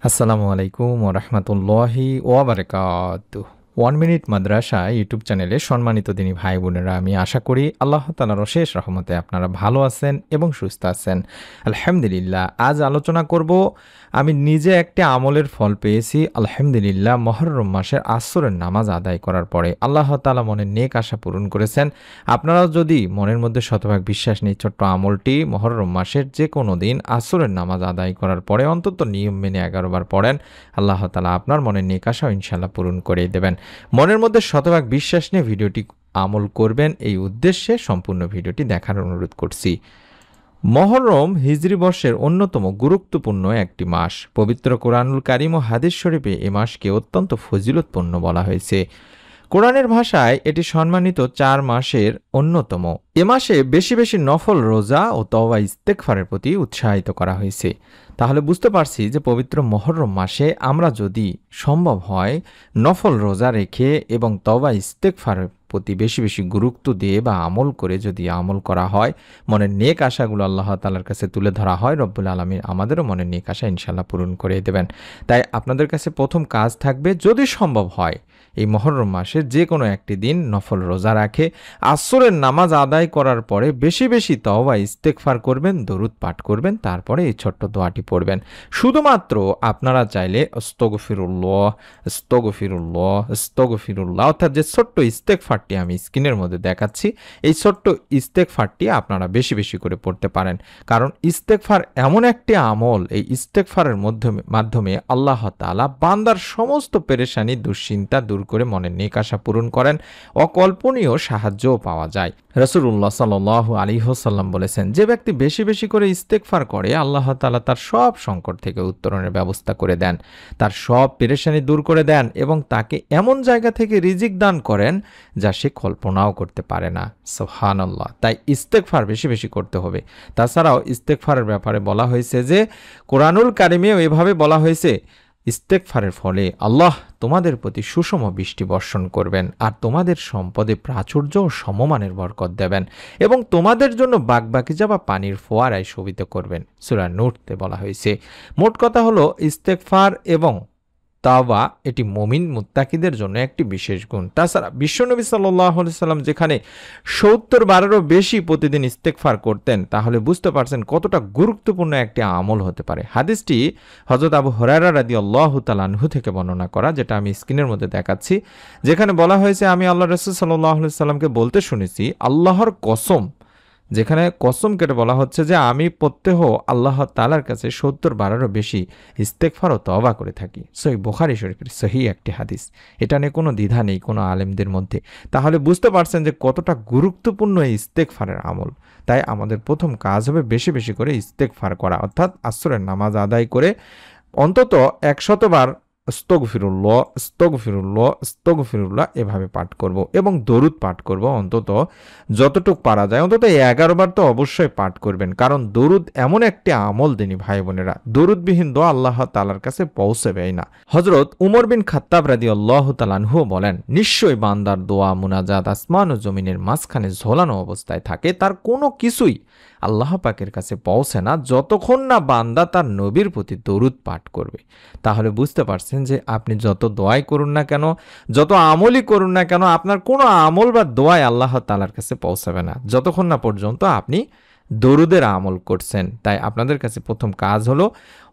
আসসালামু আলাইকুম ওয়া রাহমাতুল্লাহি ওয়া বারাকাতুহু। 1 মিনিট মাদ্রাসা ইউটিউব চ্যানেলে সম্মানিত দিনী ভাই বোনেরা, আমি আশা করি আল্লাহ তাআলার অশেষ রহমতে আপনারা ভালো আছেন এবং সুস্থ আছেন। আলহামদুলিল্লাহ। আজ আলোচনা করব, আমি নিজে একটি আমলের ফল পেয়েছি আলহামদুলিল্লাহ। মুহররম মাসের আসরের নামাজ আদায় করার পরে আল্লাহ তাআলা মনের নেক আশা পূরণ করেছেন। আপনারাও যদি মনের মধ্যে শতভাগ বিশ্বাস নিয়ে ছোট্ট আমলটি মুহররম মাসের যে কোনো দিন আসরের নামাজ আদায় করার পরে অন্তত নিয়ম মেনে 11 বার পড়েন, আল্লাহ তাআলা আপনার মনের নেক আশা ইনশাআল্লাহ পূরণ করে দেবেন। মনের মধ্যে শতভাগ বিশ্বাস নিয়ে ভিডিওটি আমল করবেন, এই উদ্দেশ্যে সম্পূর্ণ ভিডিওটি দেখার অনুরোধ করছি। মুহররম হিজরি বর্ষের অন্যতম গুরুত্বপূর্ণ একটি মাস। পবিত্র কোরআনুল কারীম ও হাদিস শরীফে এ মাসকে অত্যন্ত ফজিলতপূর্ণ বলা হয়েছে। কোরআনের ভাষায় এটি সম্মানিত 4 মাসের অন্যতম। এ মাসে বেশি বেশি নফল রোজা ও তওবা ইস্তেগফারের প্রতি উৎসাহিত করা হয়েছে। তাহলে বুঝতে পারছি যে পবিত্র মুহররম মাসে আমরা যদি সম্ভব হয় নফল রোজা রেখে এবং তওবা ইস্তেগফারের প্রতি বেশি বেশি গুরুত্ব দিয়ে বা আমল করে যদি আমল করা হয়, মনের নেক আশাগুলো আল্লাহ তাআলার কাছে তুলে ধরা হয়, রব্বুল আলামিন আমাদেরও মনের নেক আশা ইনশাআল্লাহ পূরণ করে দেবেন। তাই আপনাদের কাছে প্রথম কাজ থাকবে, যদি সম্ভব হয় এই মুহররম মাসে যে কোনো একটি দিন নফল রোজা রাখে আসরের নামাজ আদায় করার পরে বেশি বেশি তওবা ইস্তেগফার করবেন, দরুদ পাঠ করবেন, তারপরে এই ছোট্ট দোয়াটি পড়বেন। শুধুমাত্র আপনারা চাইলে আস্তাগফিরুল্লাহ আস্তাগফিরুল্লাহ আস্তাগফিরুল্লাহ অর্থাৎ যে ছোট্ট ইস্তেগফারটি আমি স্ক্রিনের মধ্যে দেখাচ্ছি, এই ছোট্ট ইস্তেগফারটি আপনারা বেশি বেশি করে পড়তে পারেন। কারণ ইস্তেগফার এমন একটি আমল, এই ইস্তেগফারের মাধ্যমে আল্লাহ তাআলা বান্দার সমস্ত পেরেশানি দুশ্চিন্তা দূর করে মনের নেক আশা পূরণ করেন, অকল্পনীয় সাহায্যও পাওয়া যায়। রাসূলুল্লাহ সাল্লাল্লাহু আলাইহি ওয়াসাল্লাম বলেছেন, যে ব্যক্তি বেশি বেশি করে ইস্তেগফার করে আল্লাহ তাআলা তার সব সংকট থেকে উত্তরণের ব্যবস্থা করে দেন, তার সব পেরেশানি দূর করে দেন এবং তাকে এমন জায়গা থেকে রিজিক দান করেন যা সে কল্পনাও করতে পারে না। সুবহানাল্লাহ। তাই ইস্তেগফার বেশি বেশি করতে হবে। তাছাড়াও ইস্তেগফারের ব্যাপারে বলা হয়েছে যে কোরআনুল কারীমেও এভাবে বলা হয়েছে, ইস্তেগফারের ফলে আল্লাহ তোমাদের প্রতি সুষম বৃষ্টি বর্ষণ করবেন আর তোমাদের সম্পদে প্রাচুর্য ও সমমানের বরকত দেবেন এবং তোমাদের জন্য বাগবাগিচা বা পানির ফোয়ারায় শোভিত করবেন। সূরা নূরতে বলা হয়েছে। মোট কথা হলো, ইস্তেগফার এবং তাওবা এটি মুমিন মুত্তাকিদের জন্য একটি বিশেষ গুণ। তাছাড়া বিশ্বনবী সাল্লাল্লাহু আলাইহি সাল্লাম যেখানে ৭০ বারেরও বেশি প্রতিদিন ইস্তেগফার করতেন, তাহলে বুঝতে পারছেন কতটা গুরুত্বপূর্ণ একটি আমল হতে পারে। হাদিসটি হযরত আবু হুরায়রা রাদিয়াল্লাহু তাআলা আনহু থেকে বর্ণনা করা, যেটা আমি স্ক্রিনের মধ্যে দেখাচ্ছি, যেখানে বলা হয়েছে, আমি আল্লাহর রাসূল সাল্লাল্লাহু আলাইহি সাল্লামকে বলতে শুনেছি, আল্লাহর কসম, যেখানে কসম কেটে বলা হচ্ছে যে আমি প্রত্যহ আল্লাহ তাআলার কাছে ৭০ বারেরও বেশি ইস্তেগফার ও তওবা করে থাকি। সহিহ বুখারী শরীফের সহিহ একটি হাদিস। এটা নিয়ে কোনো দ্বিধা নেই কোনো আলেমদের মধ্যে। তাহলে বুঝতে পারছেন যে কতটা গুরুত্বপূর্ণ এই ইস্তেগফারের আমল। তাই আমাদের প্রথম কাজ হবে বেশি বেশি করে ইস্তেগফার করা, অর্থাৎ আসরের নামাজ আদায় করে অন্তত ১০০ বার আস্তাগফিরুল্লাহ আস্তাগফিরুল্লাহ আস্তাগফিরুল্লাহ এভাবে পাঠ করব এবং দরুদ পাঠ করব। অন্তত যতটুকু পারা যায় অন্তত 11 বার তো অবশ্যই পাঠ করবেন, কারণ দরুদ এমন একটি আমল দিনী ভাই বোনেরা, দরুদবিহীন দোয়া আল্লাহ তাআলার কাছে পৌঁছবেই না। হযরত উমর বিন খাত্তাব রাদিয়াল্লাহু তাআলা আনহু বলেন, নিশ্চয়ই বান্দার দোয়া মুনাজাত আসমান ও জমিনের মাঝখানে ঝোলানো অবস্থায় থাকে, তার কোনো কিছুই আল্লাহ পাকের কাছে পৌঁছে না যতক্ষণ না বান্দা তার নবীর প্রতি দরুদ পাঠ করবে। তাহলে বুঝতে পারছেন যে আপনি যত দোয়াই করুন না কেন, যত আমলই করুন না কেন, আপনার কোনো আমল বা দোয়াই আল্লাহ তাআলার কাছে পৌঁছাবে না যতক্ষণ না পর্যন্ত আপনি দরুদের আমল করছেন। তাই আপনাদের কাছে প্রথম কাজ হলো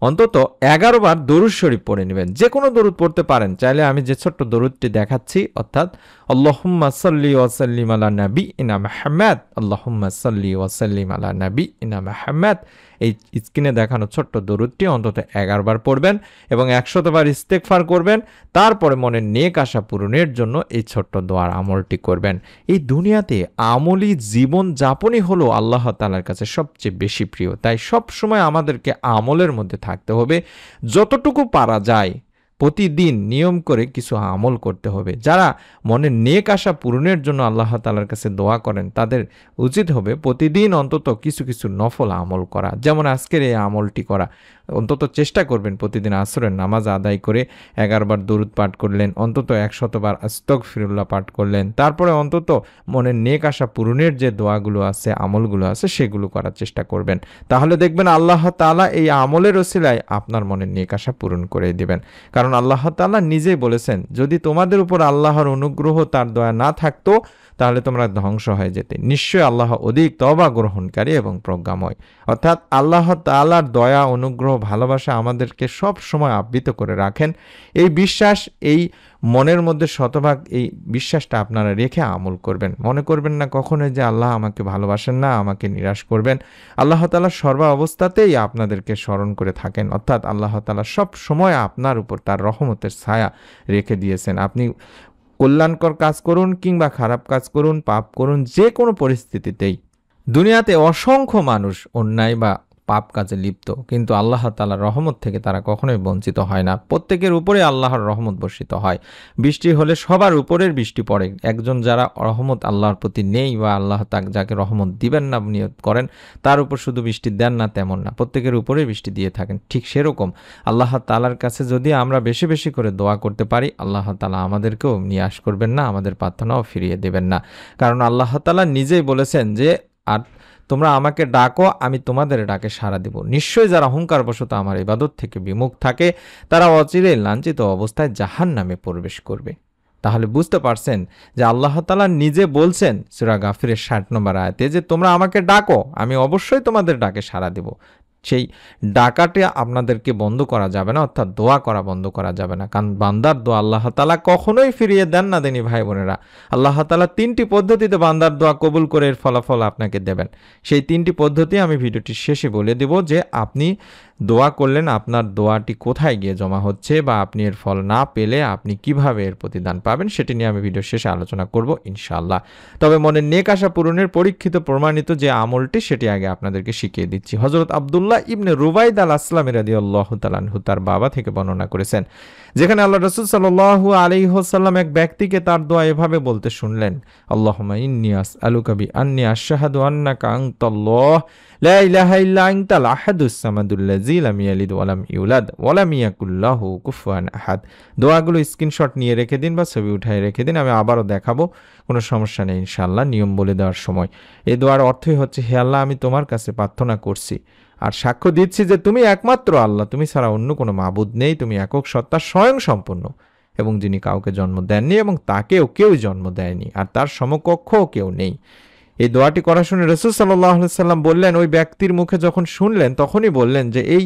অন্তত 11 বার দরুদ শরীফ পড়ে নেবেন। যে কোনো দরুদ পড়তে পারেন, চাইলে আমি যে ছোট্ট দরুদটি দেখাচ্ছি, অর্থাৎ আল্লাহুম্মা সাল্লি ওয়া সাল্লিম আলা নাবিয়িনা মুহাম্মাদ, আল্লাহুম্মা সাল্লি ওয়া সাল্লিম আলা নাবিয়িনা মুহাম্মাদ, এই স্ক্রিনে দেখানো ছোট্ট দরুদটি অন্তত 11 বার পড়বেন এবং 100 বার ইস্তেগফার করবেন। তারপরে মনের নেক আশা পূরণের জন্য এই ছোট্ট দোয়ার আমলটি করবেন। এই দুনিয়াতে আমলি জীবন যাপনই হলো আল্লাহ তাআলার কাছে সবচেয়ে বেশি প্রিয়। তাই সব সময় আমাদেরকে আমলের মধ্যে থাকতে হবে, যতটুকু পারা যায় প্রতিদিন নিয়ম করে কিছু আমল করতে হবে। যারা মনের নেক আশা পূরণের জন্য আল্লাহ তাআলার কাছে দোয়া করেন, তাদের উচিত হবে প্রতিদিন অন্তত কিছু কিছু নফল আমল করা। যেমন আজকের এই আমলটি করা, অন্তত চেষ্টা করবেন প্রতিদিন আসরের নামাজ আদায় করে 11 বার দরুদ পাঠ করলেন, অন্তত 100 বার আস্তাগফিরুল্লাহ পাঠ করলেন, তারপরে অন্তত মনের নেক আশা পূরণের যে দোয়াগুলো আছে, আমলগুলো আছে, সেগুলো করার চেষ্টা করবেন। তাহলে দেখবেন আল্লাহ তাআলা এই আমলের ওসিলায় আপনার মনের নেক আশা পূরণ করে দিবেন। কারণ আল্লাহ তাআলা নিজেই বলেছেন, যদি তোমাদের উপর আল্লাহর অনুগ্রহ, তার দয়া না থাকতো তাহলে তোমরা ধ্বংস হয়ে যেতে। নিশ্চয়ই আল্লাহ অধিক তওবা গ্রহণকারী এবং প্রজ্ঞাময়। অর্থাৎ আল্লাহ তাআলার দয়া, অনুগ্রহ, ভালোবাসা আমাদেরকে সব সময় আবৃত করে রাখেন। এই বিশ্বাস, এই মনের মধ্যে শতভাগ এই বিশ্বাসটা আপনারা রেখে আমল করবেন। মনে করবেন না কখনোই যে আল্লাহ আমাকে ভালোবাসেন না, আমাকে নিরাশ করবেন। আল্লাহ তাআলা সর্ব অবস্থাতেই আপনাদেরকে স্মরণ করে থাকেন। অর্থাৎ আল্লাহ তাআলা সব সময় আপনার উপর তার রহমতের ছায়া রেখে দিয়েছেন। আপনি কল্যাণকর কাজ করুন কিংবা খারাপ কাজ করুন, পাপ করুন, যে কোনো পরিস্থিতিতেই দুনিয়াতে অসংখ্য মানুষ অন্যায় বা পাপ কাজে লিপ্ত, কিন্তু আল্লাহ তাআলার রহমত থেকে তারা কখনোই বঞ্চিত হয় না। প্রত্যেকের উপরে আল্লাহর রহমত বর্ষিত হয়। বৃষ্টি হলে সবার উপরের বৃষ্টি পড়ে। একজন যারা রহমত আল্লাহর প্রতি নেই বা আল্লাহ যাকে রহমত দিবেন না নিয়ত করেন, তার উপর শুধু বৃষ্টি দেন না তেমন না, প্রত্যেকের উপরেই বৃষ্টি দিয়ে থাকেন। ঠিক সেরকম আল্লাহ তাআলার কাছে যদি আমরা বেশি বেশি করে দোয়া করতে পারি, আল্লাহ তাআলা আমাদেরকেও নিরাশ করবেন না, আমাদের প্রার্থনাও ফিরিয়ে দেবেন না। কারণ আল্লাহ তাআলা নিজেই বলেছেন যে, আর তোমরা আমাকে ডাকো, আমি তোমাদের ডাকে সাড়া দেব। নিশ্চয়ই যারা অহংকারবশত আমার ইবাদত থেকে বিমুখ থাকে, তারা অচিরেই লাঞ্ছিত অবস্থায় জাহান্নামে প্রবেশ করবে। তাহলে বুঝতে পারছেন যে আল্লাহ তাআলা নিজে বলছেন সূরা গাফিরের 60 নম্বর আয়াতে যে তোমরা আমাকে ডাকো, আমি অবশ্যই তোমাদের ডাকে সাড়া দেব। সেই ডাকাটা আপনাদেরকে বন্ধ করা যাবে না, অর্থাৎ দোয়া করা বন্ধ করা যাবে না। কারণ বান্দার দোয়া আল্লাহ তাআলা কখনোই ফিরিয়ে দেন না। দেনি ভাই বোনেরা, আল্লাহ তাআলা 3টি পদ্ধতিতে বান্দার দোয়া কবুল করে এর ফলাফল আপনাকে দেবেন। সেই 3টি পদ্ধতি আমি ভিডিওটির শেষে বলে দেব, যে আপনি দোয়া করলেন, আপনার দোয়াটি কোথায় গিয়ে জমা হচ্ছে, বা আপনি এর ফল না পেলে আপনি কিভাবে এর প্রতিদান পাবেন, সেটি নিয়ে আমি ভিডিওর শেষে আলোচনা করব ইনশাআল্লাহ। তবে মনের নেক আশা পূরণের পরীক্ষিত প্রমাণিত যে আমলটি, সেটি আগে আপনাদেরকে শিখিয়ে দিচ্ছি। হযরত আব্দুল্লাহ ইবনে রুবাইদ আল আসলামী রাদিয়াল্লাহু তাআলা আনহু তার বাবা থেকে বর্ণনা করেছেন, যেখানে আল্লাহ রাসূল সাল্লাল্লাহু আলাইহি ওয়াসাল্লাম এক ব্যক্তিকে তার দোয়া এভাবে বলতে শুনলেন, আল্লাহুম্মা ইন্নী আসআলুকা বিআন্নী আশহাদু আন্নাকা আনতাল্লাহ লা ইলাহা ইল্লা আনতাল আহাদুস সামাদুল্লাযী লাম ইয়ালিদ ওয়া লাম ইউলাদ ওয়া লাম ইয়াকুল লাহু কুফুয়ান আহাদ। দোয়াগুলো স্ক্রিনশট নিয়ে রেখে দিন বা ছবি উঠায় রেখে দিন, আমি আবারও দেখাবো, কোনো সমস্যা নেই ইনশাআল্লাহ নিয়ম বলে দেওয়ার সময়। এই দোয়ার অর্থই হচ্ছে, হে আল্লাহ, আমি তোমার কাছে প্রার্থনা করছি আর সাক্ষ্য দিচ্ছি যে তুমি একমাত্র আল্লাহ, তুমি ছাড়া অন্য কোনো মাবুদ নেই, তুমি একক সত্তা, স্বয়ং সম্পূর্ণ, এবং যিনি কাউকে জন্ম দেননি এবং তাকেও কেউ জন্ম দেয়নি, আর তার সমকক্ষও কেউ নেই। এই দোয়াটি করা শুনে রাসূল সাল্লাল্লাহু আলাইহি সাল্লাম বললেন, ওই ব্যক্তির মুখে যখন শুনলেন তখনই বললেন যে, এই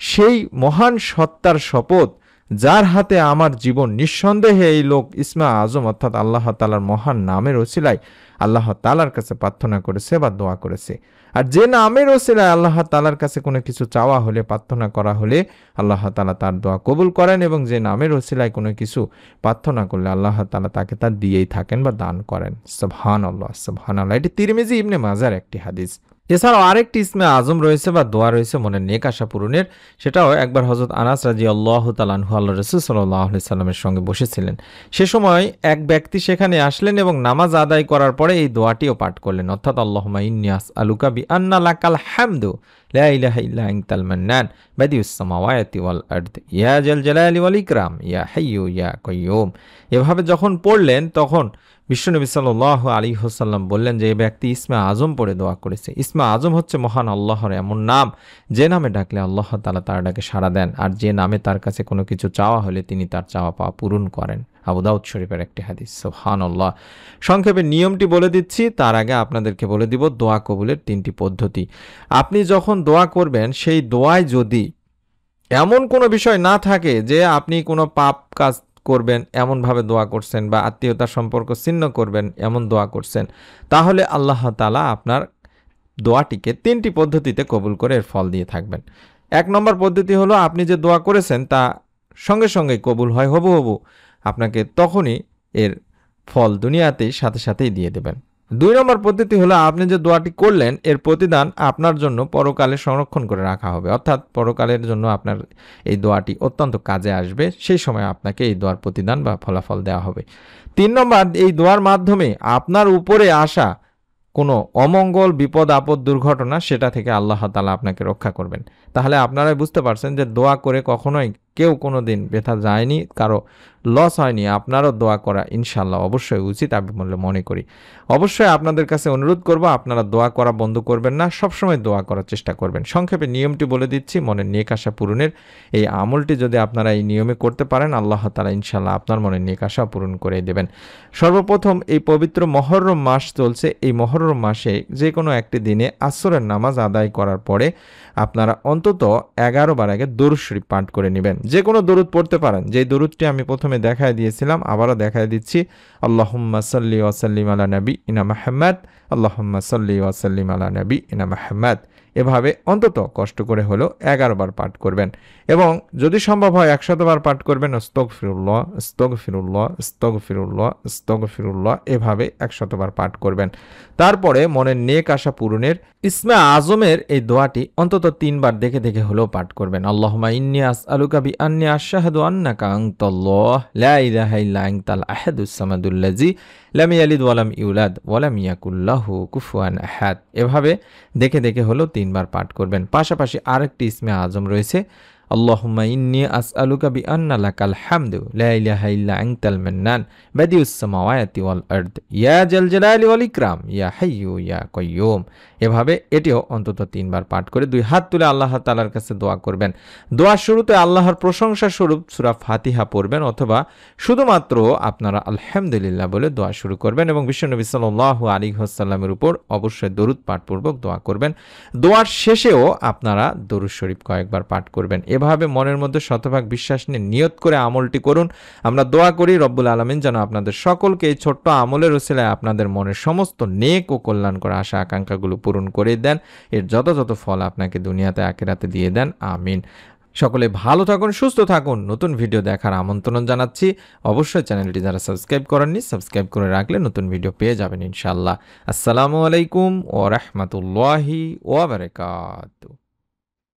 সেই মহান সত্তার শপথ যার হাতে আমার জীবন, নিঃসন্দেহে এই লোক ইসমে আজম অর্থাৎ আল্লাহ তাআলার মহান নামের ওসিলায় আল্লাহ তাআলার কাছে প্রার্থনা করেছে বা দোয়া করেছে। আর যে নামের ওসিলায় আল্লাহ তাআলার কাছে কোনো কিছু চাওয়া হলে, প্রার্থনা করা হলে, আল্লাহ তাআলা তার দোয়া কবুল করেন, এবং যে নামের ওসিলায় কোনো কিছু প্রার্থনা করলে আল্লাহ তাআলা তাকে তা দিয়েই থাকেন বা দান করেন। সুবহানাল্লাহ, সুবহানাল্লাহ। এটি তিরমিজি ইবনে মাজার একটি হাদিস। এছাড়াও আরেকটি ইসমে আজম রয়েছে বা দোয়া রয়েছে মনের নেক আশা পূরণের। সেটাও একবার হযরত আনাস রাদিয়াল্লাহু তাআলা আনহু আল্লাহর রাসূল সাল্লাল্লাহু আলাইহি সাল্লামের সঙ্গে বসেছিলেন। সে সময় এক ব্যক্তি সেখানে আসলেন এবং নামাজ আদায় করার পরে এই দোয়াটিও পাঠ করলেন, অর্থাৎ আল্লাহুম্মা ইন্নী আসআলুকা বিআন্না লাকাল হামদু লা ইলাহা ইল্লা আনতাল মান্নান বাদিউস সামাওয়াতি ওয়াল আরদ ইয়া জাল জালালি ওয়াল ইকরাম ইয়া হাইয়্যু ইয়া কাইয়্যুম। এভাবে যখন পড়লেন তখন বিশ্বনবী সাল্লাল্লাহু আলাইহি ওয়াসাল্লাম বললেন যে, এই ব্যক্তি ইসমে আজম পড়ে দোয়া করেছে। ইসমে আজম হচ্ছে মহান আল্লাহর এমন নাম, যে নামে ডাকলে আল্লাহ তাআলা তার ডাকে সাড়া দেন, আর যে নামে তার কাছে কোনো কিছু চাওয়া হলে তিনি তার চাওয়া পাওয়া পূরণ করেন। আবু দাউদ শরীফের একটি হাদিস। সুবহানাল্লাহ। সংক্ষেপে নিয়মটি বলে দিচ্ছি, তার আগে আপনাদেরকে বলে দিব দোয়া কবুলের 3টি পদ্ধতি। আপনি যখন দোয়া করবেন, সেই দোয়ায় যদি এমন কোনো বিষয় না থাকে যে আপনি কোনো পাপ কাজ করবেন এমনভাবে দোয়া করছেন, বা আত্মীয়তার সম্পর্ক ছিন্ন করবেন এমন দোয়া করছেন, তাহলে আল্লাহ তাআলা আপনার দোয়াটিকে 3টি পদ্ধতিতে কবুল করে এর ফল দিয়ে থাকবেন। 1 নম্বর পদ্ধতি হলো, আপনি যে দোয়া করেছেন তা সঙ্গে সঙ্গেই কবুল হয়, হবু আপনাকে তখনই এর ফল দুনিয়াতেই সাথে সাথেই দিয়ে দেবেন। 2 নম্বর পদ্ধতি হলো আপনি যে দোয়াটি করলেন এর প্রতিদান আপনার জন্য পরকালে সংরক্ষণ করে রাখা হবে, অর্থাৎ পরকালের জন্য আপনার এই দোয়াটি অত্যন্ত কাজে আসবে, সেই সময় আপনাকে এই দোয়ার প্রতিদান বা ফলাফল দেওয়া হবে। 3 নম্বর, এই দোয়ার মাধ্যমে আপনার উপরে আসা কোনো অমঙ্গল, বিপদ, আপদ, দুর্ঘটনা সেটা থেকে আল্লাহ তাআলা আপনাকে রক্ষা করবেন। তাহলে আপনারাই বুঝতে পারছেন যে দোয়া করে কখনোই কেউ কোনো দিন ব্যথা যায়নি, কারো লস হয়নি। আপনারও দোয়া করা ইনশাআল্লাহ অবশ্যই উচিত আমি বলে মনে করি। অবশ্যই আপনাদের কাছে অনুরোধ করব আপনারা দোয়া করা বন্ধ করবেন না, সবসময় দোয়া করার চেষ্টা করবেন। সংক্ষেপে নিয়মটি বলে দিচ্ছি, মনের নেক আশা পূরণের এই আমলটি যদি আপনারা এই নিয়মে করতে পারেন আল্লাহ তাআলা ইনশাআল্লাহ আপনার মনের নেক আশা পূরণ করে দেবেন। সর্বপ্রথম এই পবিত্র মুহররম মাস চলছে, এই মুহররম মাসে যে কোনো একটি দিনে আসরের নামাজ আদায় করার পরে আপনারা অন্তত 11 বার আগে দরুদ শরীফ পাঠ করে নেবেন। যে কোনো দরুদ পড়তে পারেন, যে দরুদটি আমি প্রথমে দেখায় দিয়েছিলাম আবারও দেখায় দিচ্ছি। আল্লাহুম্মা সাল্লি ওয়া সাল্লিম আলা নাবিয়িনা মুহাম্মদ, আল্লাহুম্মা সাল্লি ওয়া সাল্লিম আলা নাবিয়িনা মুহাম্মদ। এভাবে অন্তত কষ্ট করে হলেও 11 বার পাঠ করবেন এবং যদি সম্ভব হয় 100 বার পাঠ করবেন। আস্তাগফিরুল্লাহ, আস্তাগফিরুল্লাহ, আস্তাগফিরুল্লাহ, আস্তাগফিরুল্লাহ, এভাবে 100 বার পাঠ করবেন। তারপরে মনের নেক আশা পূরণের ইসমে আজমের এই দোয়াটি অন্তত 3 বার দেখে দেখে হলেও পাঠ করবেন। আল্লাহুম্মা ইন্নী আসআলুকা বিআন্নী আশহাদু আন্নাকা আনতাল্লাহ লা ইলাহা ইল্লা আনতাল আহাদুস সামাদুল্লাযী লাম ইয়ালিদ ওয়া লাম ইউলাদ ওয়া লাম ইয়াকুল লাহু কুফুয়ান আহাদ। এভাবে দেখে দেখে হলেও 3 বার পাঠ করবেন। পাশাপাশি আরেকটি ইসমে আজম রয়েছে, আল্লাহুম্মা ইন্নী আসআলুকা বিআন্না লাকাল হামদু লা ইলাহা ইল্লা আনতাল মান্নান বাদিউস সামাওয়াতি ওয়াল আরদ ইয়া জাল জালালি ওয়াল ইকরাম ইয়া হাইয়্যু ইয়া কাইয়্যুম। এভাবে এটিও অন্তত 3 বার পাঠ করে 2 হাত তুলে আল্লাহ তাআলার কাছে দোয়া করবেন। দোয়ার শুরুতে আল্লাহর প্রশংসা স্বরূপ সূরা ফাতিহা পড়বেন অথবা শুধুমাত্র আপনারা আলহামদুলিল্লাহ বলে দোয়া শুরু করবেন এবং বিশ্বনবী সাল্লাল্লাহু আলাইহি ওয়াসাল্লামের উপর অবশ্যই দরুদ পাঠপূর্বক দোয়া করবেন। দোয়ার শেষেও আপনারা দরুদ শরীফ কয়েকবার পাঠ করবেন। এভাবে মনের মধ্যে শতভাগ বিশ্বাস নিয়ে নিয়ত করে আমলটি করুন। আমরা দোয়া করি রব্বুল আলামিন যেন আপনাদের সকলকে এই ছোট্ট আমলের ওসিলায় আপনাদের মনের সমস্ত নেক ও কল্যাণকর আশা আকাঙ্ক্ষাগুলো পূরণ করে দেন, এর যথাযথ ফল আপনাকে দুনিয়াতে আখিরাতে দিয়ে দেন, আমিন। সকলে ভালো থাকুন, সুস্থ থাকুন। নতুন ভিডিও দেখার আমন্ত্রণ জানাচ্ছি। অবশ্যই চ্যানেলটি যারা সাবস্ক্রাইব করেননি সাবস্ক্রাইব করে রাখলে নতুন ভিডিও পেয়ে যাবেন ইনশাআল্লাহ। আসসালামু আলাইকুম ওয়া রাহমাতুল্লাহি ওয়া বারাকাতুহু।